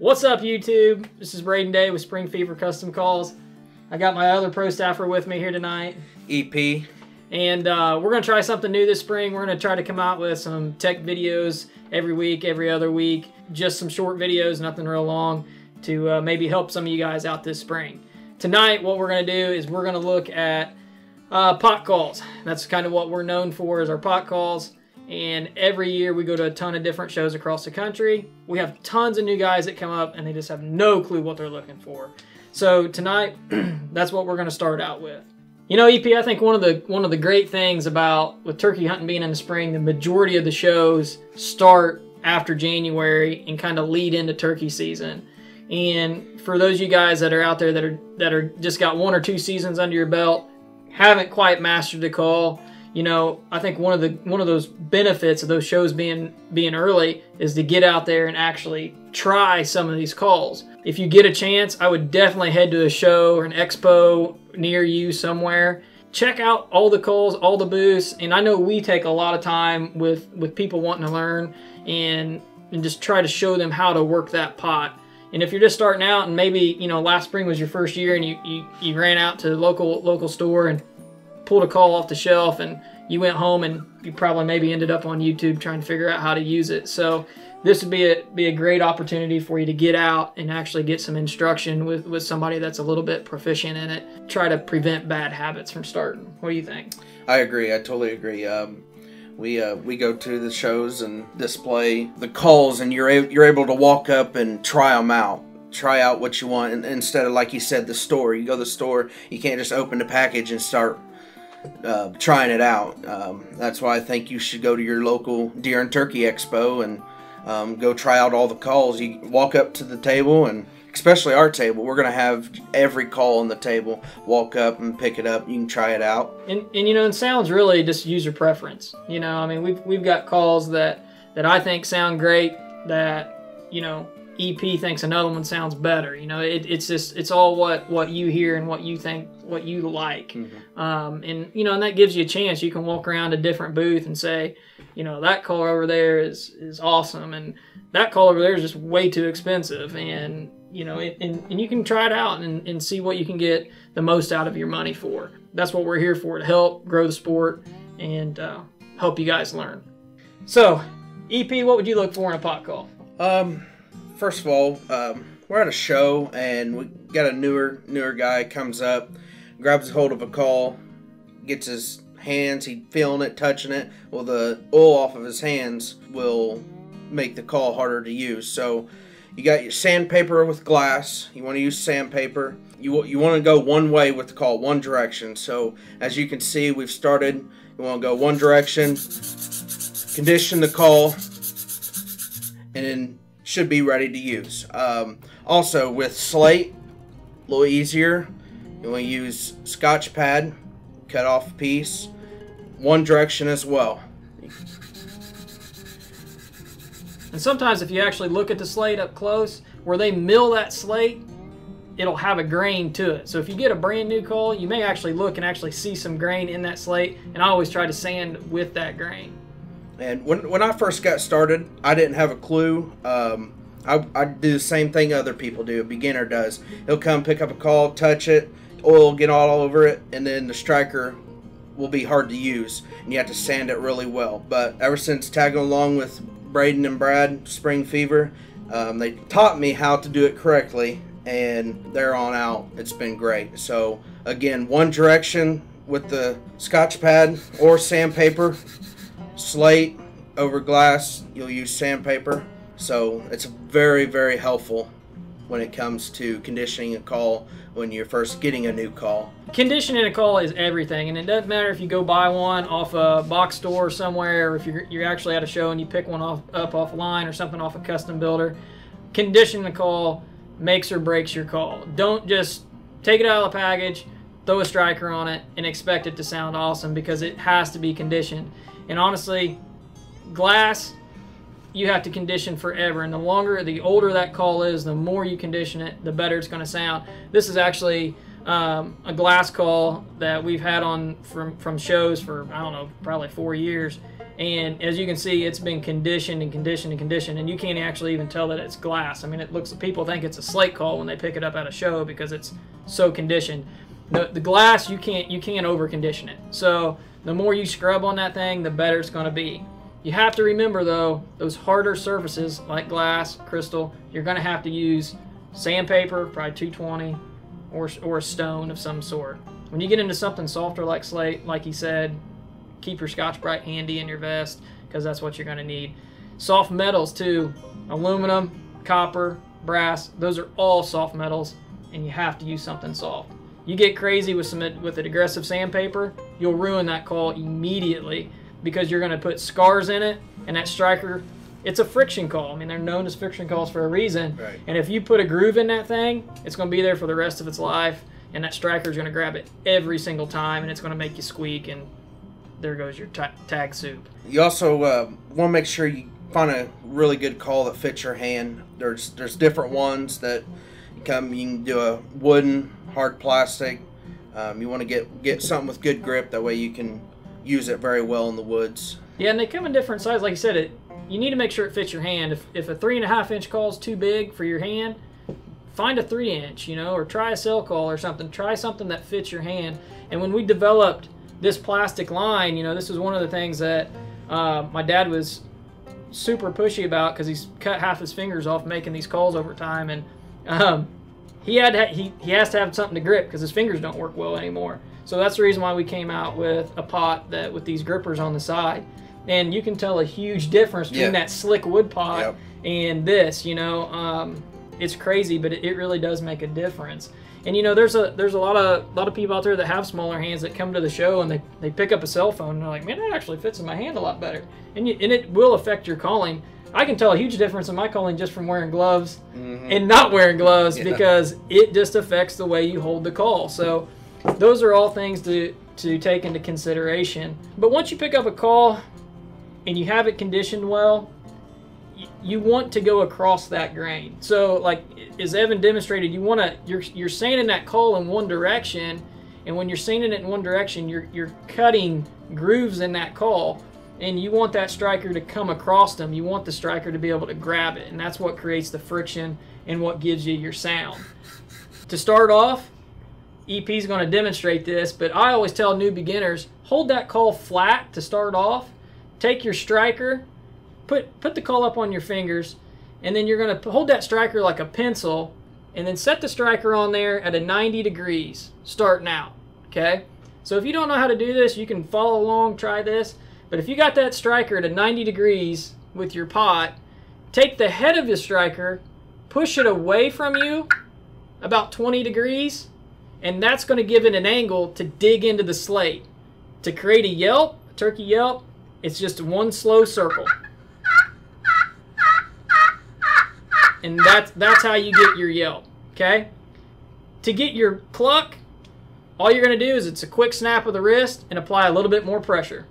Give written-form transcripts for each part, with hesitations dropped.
What's up, YouTube? This is Braden Day with Spring Fever Custom Calls. I got my other pro staffer with me here tonight, EP. And we're going to try something new this spring. We're going to try to come out with some tech videos every week, every other week. Just some short videos, nothing real long, to maybe help some of you guys out this spring. Tonight, what we're going to do is we're going to look at pot calls. That's kind of what we're known for, is our pot calls. And every year we go to a ton of different shows across the country. We have tons of new guys that come up and they just have no clue what they're looking for. So tonight, that's what we're going to start out with. You know, EP, I think one of the great things about with turkey hunting being in the spring, the majority of the shows start after January and kind of lead into turkey season. And for those of you guys that are out there that are just got 1 or 2 seasons under your belt, haven't quite mastered the call, you know, I think one of those benefits of those shows being early is to get out there and actually try some of these calls. If you get a chance, I would definitely head to a show or an expo near you somewhere. Check out all the calls, all the booths, and I know we take a lot of time with people wanting to learn and just try to show them how to work that pot. And if you're just starting out and maybe, you know, last spring was your first year and you ran out to the local store and pulled a call off the shelf and you went home and you probably maybe ended up on YouTube trying to figure out how to use it. So this would be a great opportunity for you to get out and actually get some instruction with somebody that's a little bit proficient in it. Try to prevent bad habits from starting. What do you think? I agree. I totally agree. We go to the shows and display the calls, and you're able to walk up and try them out. Try out what you want, and instead of, like you said, the store. You go to the store, you can't just open the package and start trying it out. That's why I think you should go to your local deer and turkey expo and go try out all the calls. You walk up to the table, and especially our table, we're going to have every call on the table. Walk up and pick it up. You can try it out. And you know, it sounds really just user preference. You know, I mean, we've got calls that I think sound great that, you know, EP thinks another one sounds better. You know, it's all what you hear and what you think, what you like. Mm-hmm. And you know, and that gives you a chance. You can walk around a different booth and say, you know, that caller over there is awesome, and that caller over there is just way too expensive. And you know, and you can try it out and see what you can get the most out of your money for. That's what we're here for, to help grow the sport and help you guys learn. So, EP, what would you look for in a pot call? First of all, we're at a show and we got a newer guy comes up, grabs a hold of a call, gets his hands, he's feeling it, touching it. Well, the oil off of his hands will make the call harder to use. So you got your sandpaper with glass. You want to use sandpaper. You want to go one way with the call, one direction. So as you can see, we've started. You want to go one direction, condition the call, and then should be ready to use. Also with slate, a little easier. You want to use Scotch pad, cut off a piece, one direction as well. And sometimes if you actually look at the slate up close, where they mill that slate, it'll have a grain to it. So if you get a brand new call, you may actually look and actually see some grain in that slate, and I always try to sand with that grain. And when I first got started, I didn't have a clue. I do the same thing other people do, a beginner does. He'll come pick up a call, touch it, oil will get all over it, and then the striker will be hard to use, and you have to sand it really well. But ever since tagging along with Braden and Brad, Spring Fever, they taught me how to do it correctly, and there on out, it's been great. So again, one direction with the Scotch pad or sandpaper. Slate over glass, you'll use sandpaper. So it's very, very helpful when it comes to conditioning a call when you're first getting a new call. Conditioning a call is everything, and it doesn't matter if you go buy one off a box store somewhere, or if you're actually at a show and you pick one up off a line or something off a custom builder. Conditioning a call makes or breaks your call. Don't just take it out of the package, throw a striker on it, and expect it to sound awesome, because it has to be conditioned. And honestly, glass, you have to condition forever. And the older that call is, the more you condition it, the better it's going to sound. This is actually a glass call that we've had on from shows for, I don't know, probably 4 years. And as you can see, it's been conditioned and conditioned and conditioned, and you can't actually even tell that it's glass. I mean, it looks, people think it's a slate call when they pick it up at a show because it's so conditioned. The glass, you can't over condition it. So the more you scrub on that thing, the better it's going to be. You have to remember though, those harder surfaces like glass, crystal, you're going to have to use sandpaper, probably 220, or a stone of some sort. When you get into something softer like slate, like he said, keep your Scotch-Brite handy in your vest because that's what you're going to need. Soft metals too, aluminum, copper, brass, those are all soft metals, and you have to use something soft. You get crazy with an aggressive sandpaper, you'll ruin that call immediately because you're going to put scars in it, and that striker, it's a friction call. I mean, they're known as friction calls for a reason. Right. And if you put a groove in that thing, it's going to be there for the rest of its life, and that striker is going to grab it every single time, and it's going to make you squeak, and there goes your tag soup. You also want to make sure you find a really good call that fits your hand. There's different ones that you can do a wooden, hard plastic. You want to get something with good grip, that way you can use it very well in the woods. Yeah, and they come in different sizes. Like I said, you need to make sure it fits your hand. If a 3.5 inch call is too big for your hand, find a 3 inch, or try a cell call or something. Try something that fits your hand. And when we developed this plastic line, this is one of the things that my dad was super pushy about because he's cut half his fingers off making these calls over time, and he has to have something to grip because his fingers don't work well anymore. So that's the reason why we came out with a pot with these grippers on the side. And you can tell a huge difference between that slick wood pot and this. It's crazy, but it really does make a difference. And there's a lot of people out there that have smaller hands that come to the show and they pick up a cell phone and they're like, man, that actually fits in my hand a lot better. And it will affect your calling. I can tell a huge difference in my calling just from wearing gloves and not wearing gloves because it just affects the way you hold the call. So those are all things to take into consideration. But once you pick up a call and you have it conditioned well, you want to go across that grain. So like as Evan demonstrated, you're sanding that call in one direction, and when you're sanding it in one direction, you're cutting grooves in that call, and you want that striker to come across them. You want the striker to be able to grab it, and that's what creates the friction and what gives you your sound. To start off, EP's going to demonstrate this, but I always tell new beginners, hold that call flat to start off, take your striker, put the call up on your fingers, and then you're going to hold that striker like a pencil, and then set the striker on there at a 90 degrees starting out, okay? So if you don't know how to do this, you can follow along, try this, but if you got that striker at a 90 degrees with your pot, take the head of your striker, push it away from you about 20 degrees, and that's going to give it an angle to dig into the slate. To create a yelp, a turkey yelp, it's just one slow circle. And that's how you get your yelp, okay? To get your cluck, all you're going to do is it's a quick snap of the wrist and apply a little bit more pressure.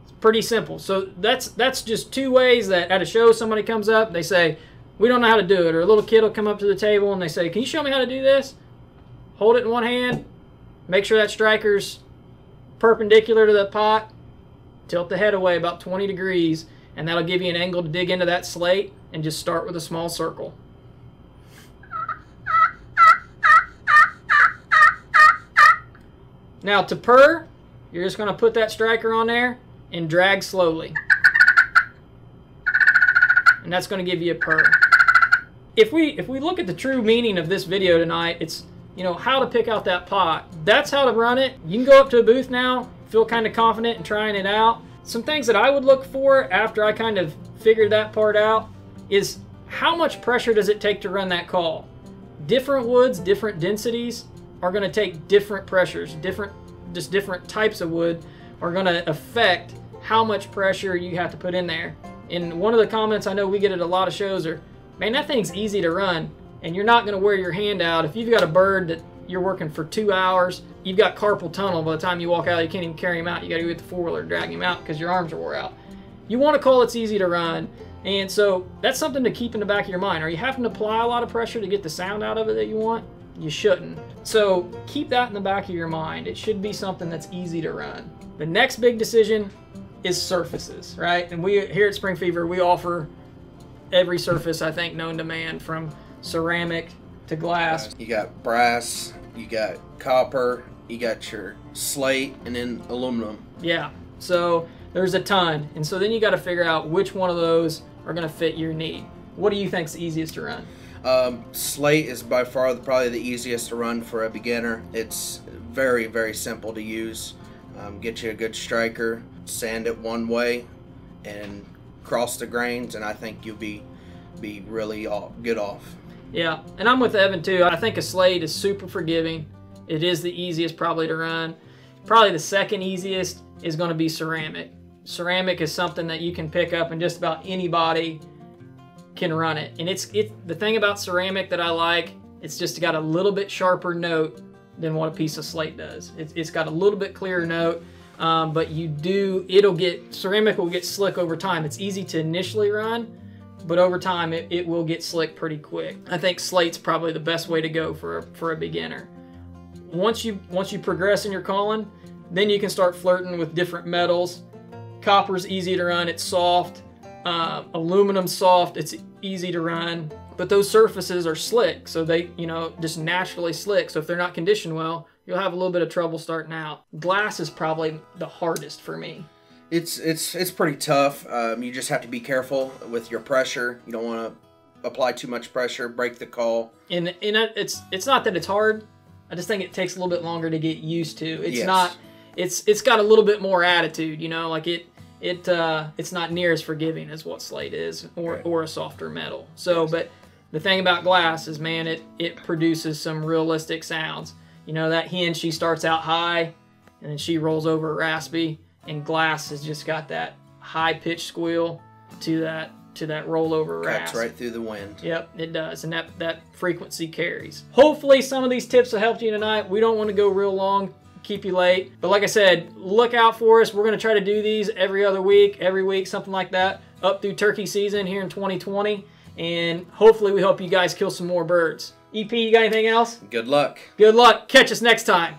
It's pretty simple. So that's just two ways that at a show somebody comes up, they say, we don't know how to do it. Or a little kid will come up to the table and they say, can you show me how to do this? Hold it in one hand, make sure that striker's perpendicular to the pot, tilt the head away about 20 degrees, and that'll give you an angle to dig into that slate, and just start with a small circle. Now to purr, you're just going to put that striker on there and drag slowly. And that's going to give you a purr. If we look at the true meaning of this video tonight, it's how to pick out that pot. That's how to run it. You can go up to a booth now, feel kind of confident in trying it out. Some things that I would look for after I kind of figured that part out is how much pressure does it take to run that call? Different woods, different densities are going to take different pressures. Different types of wood are going to affect how much pressure you have to put in there. And one of the comments I know we get at a lot of shows are, man, that thing's easy to run, and you're not going to wear your hand out. If you've got a bird that you're working for 2 hours, you've got carpal tunnel. By the time you walk out, you can't even carry him out. You got to go get the four-wheeler and drag him out because your arms are wore out. You want a call that's easy to run. And so that's something to keep in the back of your mind. Are you having to apply a lot of pressure to get the sound out of it that you want? You shouldn't. So keep that in the back of your mind. It should be something that's easy to run. The next big decision is surfaces, right? And we here at Spring Fever, we offer every surface, I think, known to man, from ceramic to glass. You got brass, you got copper, you got your slate, and then aluminum. Yeah, so there's a ton. And so then you got to figure out which one of those are going to fit your need. What do you think's the easiest to run? Slate is by far probably the easiest to run for a beginner. It's very, very simple to use. Get you a good striker, sand it one way, and cross the grains, and I think you'll be really good off. Yeah, and I'm with Evan too. I think a slate is super forgiving. It is the easiest probably to run. Probably the second easiest is going to be ceramic. Ceramic is something that you can pick up and just about anybody can run it. And it's the thing about ceramic that I like, it's just got a little bit sharper note than what a piece of slate does. It's got a little bit clearer note, but ceramic will get slick over time. It's easy to initially run, but over time it will get slick pretty quick. I think slate's probably the best way to go for a beginner. Once you progress in your calling, then you can start flirting with different metals. Copper's easy to run, it's soft. Aluminum's soft, it's easy to run. But those surfaces are slick, so they, just naturally slick. So if they're not conditioned well, you'll have a little bit of trouble starting out. Glass is probably the hardest for me. It's pretty tough. You just have to be careful with your pressure. You don't want to apply too much pressure, break the call. And it's not that it's hard. I just think it takes a little bit longer to get used to. It's got a little bit more attitude, like it's not near as forgiving as what slate is or a softer metal. So, yes. But the thing about glass is, man, it produces some realistic sounds. That hen, she starts out high and then she rolls over raspy, and glass has just got that high pitched squeal to that rollover rasp. Cracks right through the wind. Yep, it does, and that frequency carries. Hopefully some of these tips will help you tonight. We don't want to go real long, keep you late, but like I said, look out for us. We're going to try to do these every week, something like that, up through turkey season here in 2020, and hopefully we help you guys kill some more birds. EP, you got anything else? Good luck. Good luck. Catch us next time.